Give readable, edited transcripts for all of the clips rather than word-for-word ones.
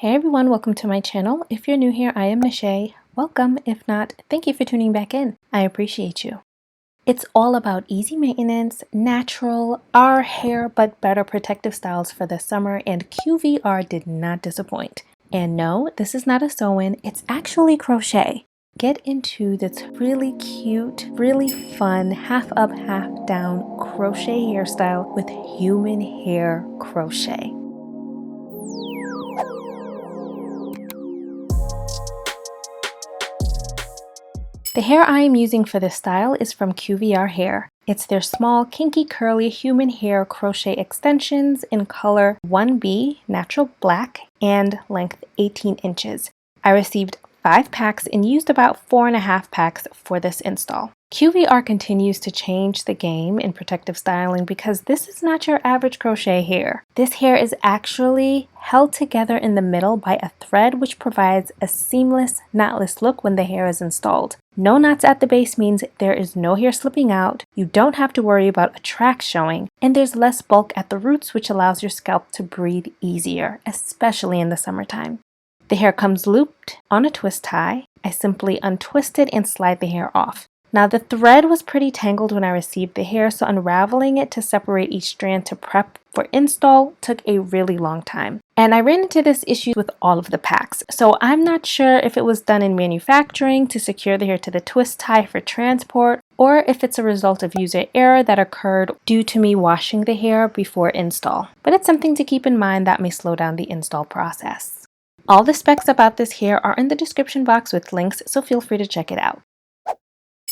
Hey everyone, welcome to my channel. If you're new here, I am Nishay. Welcome. If not, thank you for tuning back in. I appreciate you. It's all about easy maintenance, natural, our hair but better protective styles for the summer, and QVR did not disappoint. And no, this is not a sew-in, it's actually crochet. Get into this really cute, really fun, half up, half down crochet hairstyle with human hair crochet. The hair I am using for this style is from QVR Hair. It's their small, kinky, curly human hair crochet extensions in color 1B, natural black, and length 18 inches. I received 5 packs and used about 4.5 packs for this install. QVR continues to change the game in protective styling because this is not your average crochet hair. This hair is actually held together in the middle by a thread, which provides a seamless, knotless look when the hair is installed. No knots at the base means there is no hair slipping out, you don't have to worry about a track showing, and there's less bulk at the roots, which allows your scalp to breathe easier, especially in the summertime. The hair comes looped on a twist tie. I simply untwist it and slide the hair off. Now the thread was pretty tangled when I received the hair, so unraveling it to separate each strand to prep for install took a really long time. And I ran into this issue with all of the packs, so I'm not sure if it was done in manufacturing to secure the hair to the twist tie for transport, or if it's a result of user error that occurred due to me washing the hair before install. But it's something to keep in mind that may slow down the install process. All the specs about this hair are in the description box with links, so feel free to check it out.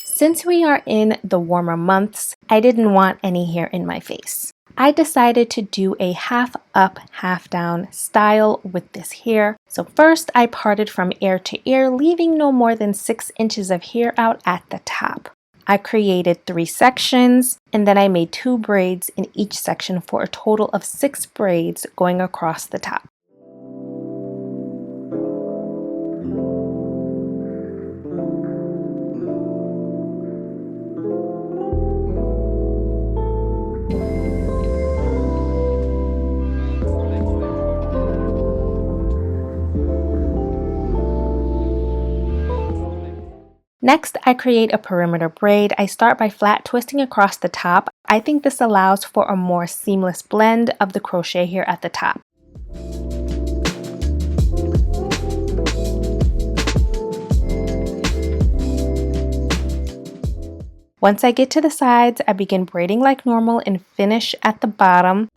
Since we are in the warmer months, I didn't want any hair in my face. I decided to do a half up, half down style with this hair. So first I parted from ear to ear, leaving no more than 6 inches of hair out at the top. I created 3 sections, and then I made 2 braids in each section for a total of 6 braids going across the top. Next, I create a perimeter braid. I start by flat twisting across the top. I think this allows for a more seamless blend of the crochet hair at the top. Once I get to the sides, I begin braiding like normal and finish at the bottom.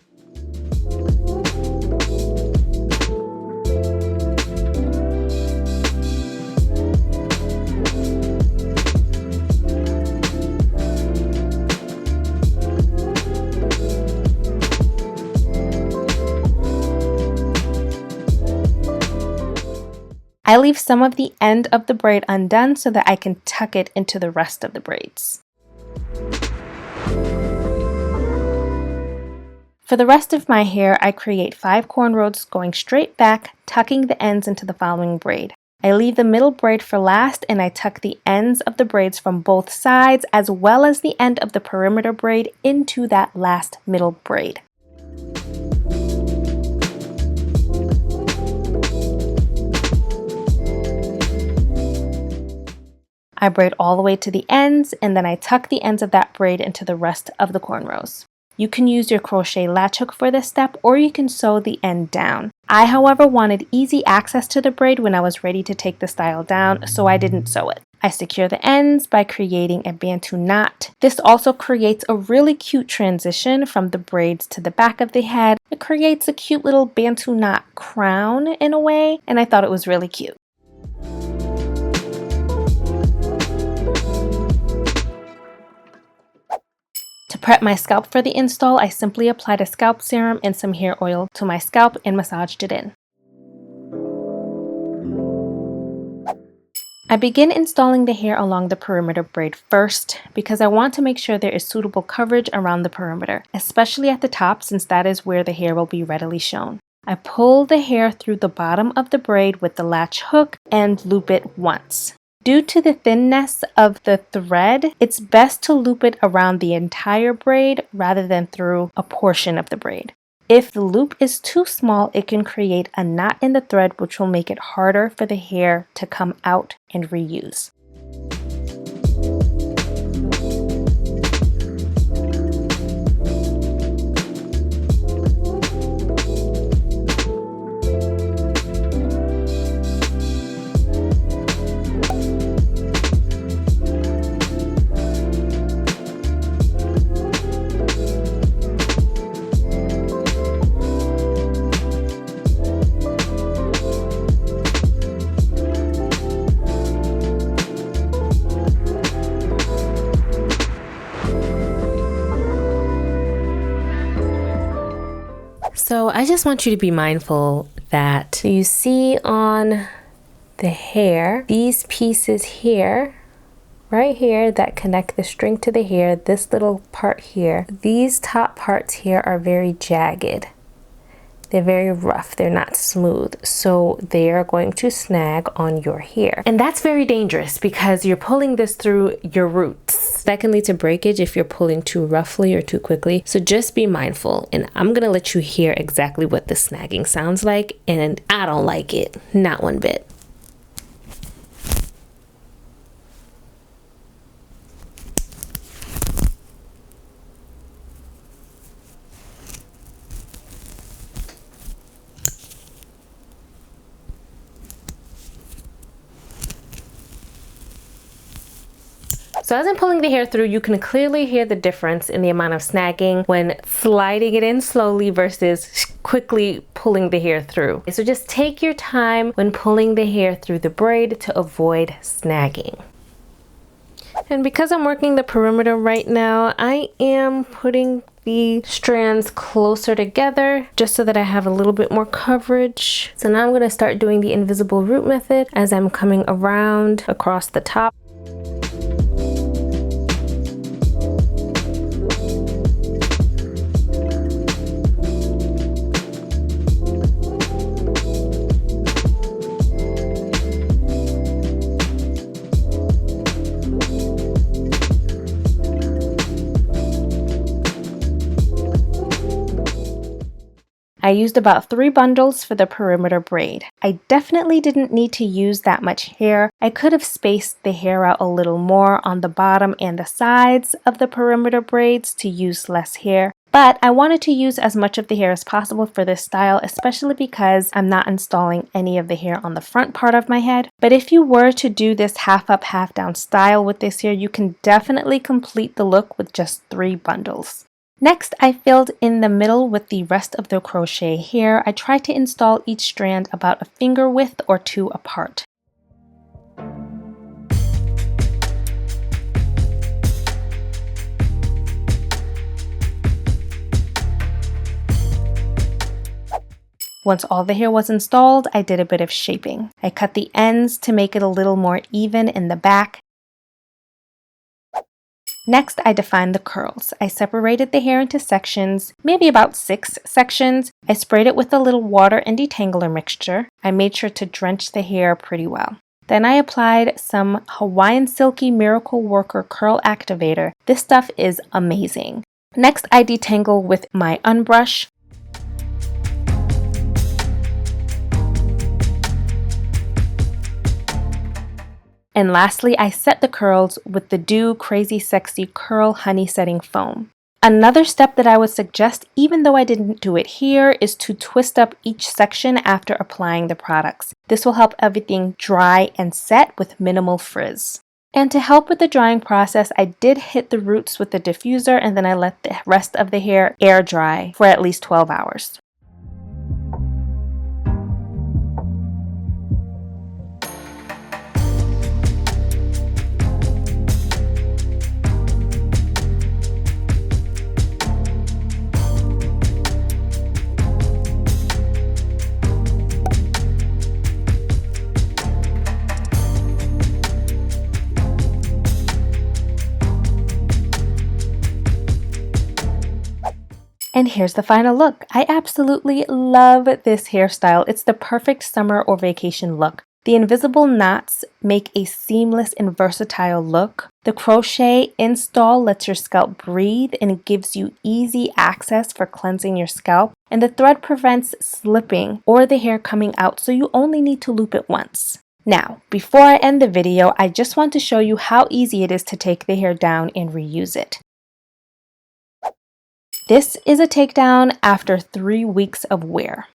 I leave some of the end of the braid undone so that I can tuck it into the rest of the braids. For the rest of my hair, I create 5 cornrows going straight back, tucking the ends into the following braid. I leave the middle braid for last, and I tuck the ends of the braids from both sides as well as the end of the perimeter braid into that last middle braid. I braid all the way to the ends, and then I tuck the ends of that braid into the rest of the cornrows. You can use your crochet latch hook for this step, or you can sew the end down. I, however, wanted easy access to the braid when I was ready to take the style down, so I didn't sew it. I secure the ends by creating a bantu knot. This also creates a really cute transition from the braids to the back of the head. It creates a cute little bantu knot crown in a way, and I thought it was really cute. To prep my scalp for the install, I simply applied a scalp serum and some hair oil to my scalp and massaged it in. I begin installing the hair along the perimeter braid first because I want to make sure there is suitable coverage around the perimeter, especially at the top since that is where the hair will be readily shown. I pull the hair through the bottom of the braid with the latch hook and loop it once. Due to the thinness of the thread, it's best to loop it around the entire braid rather than through a portion of the braid. If the loop is too small, it can create a knot in the thread, which will make it harder for the hair to come out and reuse. So I just want you to be mindful that you see on the hair, these pieces here, right here, that connect the string to the hair, this little part here, these top parts here are very jagged. They're very rough, they're not smooth, so they are going to snag on your hair. And that's very dangerous because you're pulling this through your roots. That can lead to breakage if you're pulling too roughly or too quickly. So just be mindful, and I'm gonna let you hear exactly what the snagging sounds like, and I don't like it, not one bit. So as I'm pulling the hair through, you can clearly hear the difference in the amount of snagging when sliding it in slowly versus quickly pulling the hair through. So just take your time when pulling the hair through the braid to avoid snagging. And because I'm working the perimeter right now, I am putting the strands closer together just so that I have a little bit more coverage. So now I'm going to start doing the invisible root method as I'm coming around across the top. I used about 3 bundles for the perimeter braid. I definitely didn't need to use that much hair. I could have spaced the hair out a little more on the bottom and the sides of the perimeter braids to use less hair. But I wanted to use as much of the hair as possible for this style, especially because I'm not installing any of the hair on the front part of my head. But if you were to do this half up, half down style with this hair, you can definitely complete the look with just 3 bundles. Next, I filled in the middle with the rest of the crochet hair. I tried to install each strand about a finger width or 2 apart. Once all the hair was installed, I did a bit of shaping. I cut the ends to make it a little more even in the back. Next, I defined the curls. I separated the hair into sections, maybe about 6 sections. I sprayed it with a little water and detangler mixture. I made sure to drench the hair pretty well. Then I applied some Hawaiian Silky Miracle Worker Curl Activator. This stuff is amazing. Next, I detangle with my unbrush. And lastly, I set the curls with the Doux Crazy Sexy Curl Honey Setting Foam. Another step that I would suggest, even though I didn't do it here, is to twist up each section after applying the products. This will help everything dry and set with minimal frizz. And to help with the drying process, I did hit the roots with the diffuser, and then I let the rest of the hair air dry for at least 12 hours. And here's the final look. I absolutely love this hairstyle. It's the perfect summer or vacation look. The invisible knots make a seamless and versatile look. The crochet install lets your scalp breathe and gives you easy access for cleansing your scalp. And the thread prevents slipping or the hair coming out, so you only need to loop it once. Now, before I end the video, I just want to show you how easy it is to take the hair down and reuse it. This is a takedown after 3 weeks of wear.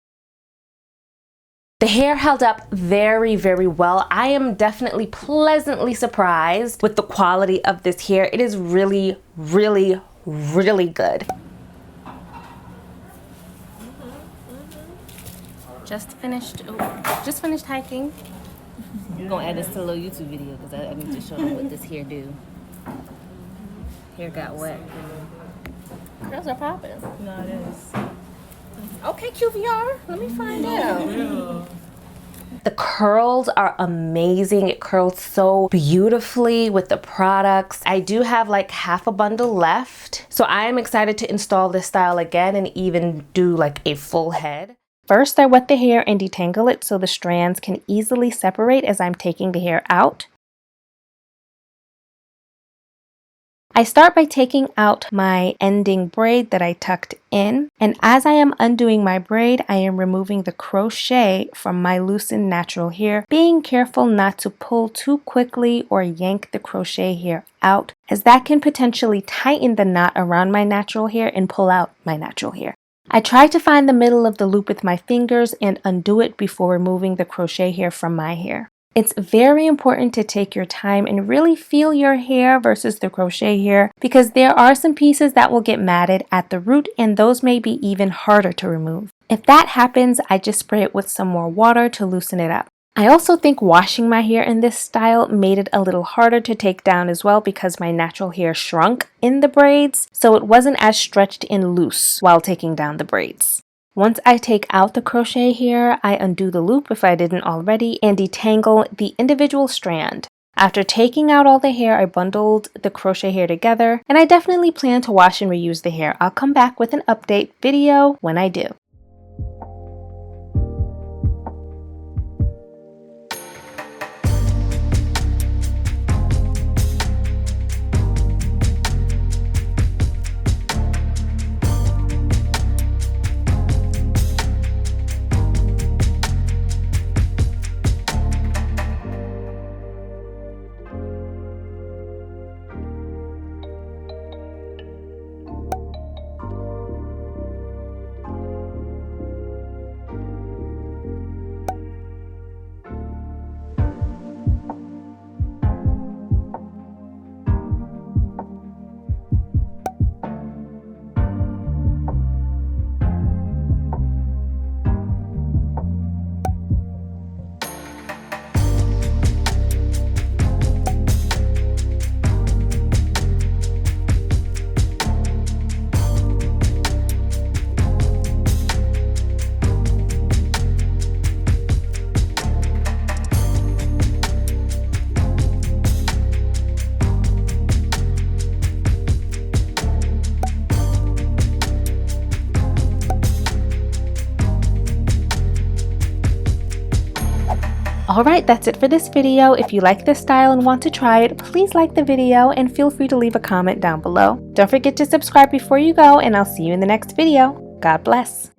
The hair held up very, very well. I am definitely pleasantly surprised with the quality of this hair. It is really, really, really good. Just finished hiking. I'm gonna add this to a little YouTube video because I need to show them what this hair do. Hair got wet. Curls are popping. No, it is. Okay, QVR, let me find out. Yeah. The curls are amazing. It curls so beautifully with the products. I do have like half a bundle left, so I am excited to install this style again and even do like a full head. First, I wet the hair and detangle it so the strands can easily separate as I'm taking the hair out. I start by taking out my ending braid that I tucked in, and as I am undoing my braid, I am removing the crochet from my loosened natural hair, being careful not to pull too quickly or yank the crochet hair out, as that can potentially tighten the knot around my natural hair and pull out my natural hair. I try to find the middle of the loop with my fingers and undo it before removing the crochet hair from my hair. It's very important to take your time and really feel your hair versus the crochet hair, because there are some pieces that will get matted at the root and those may be even harder to remove. If that happens, I just spray it with some more water to loosen it up. I also think washing my hair in this style made it a little harder to take down as well, because my natural hair shrunk in the braids, so it wasn't as stretched and loose while taking down the braids. Once I take out the crochet hair, I undo the loop if I didn't already and detangle the individual strand. After taking out all the hair, I bundled the crochet hair together, and I definitely plan to wash and reuse the hair. I'll come back with an update video when I do. Alright, that's it for this video. If you like this style and want to try it, please like the video and feel free to leave a comment down below. Don't forget to subscribe before you go, and I'll see you in the next video. God bless.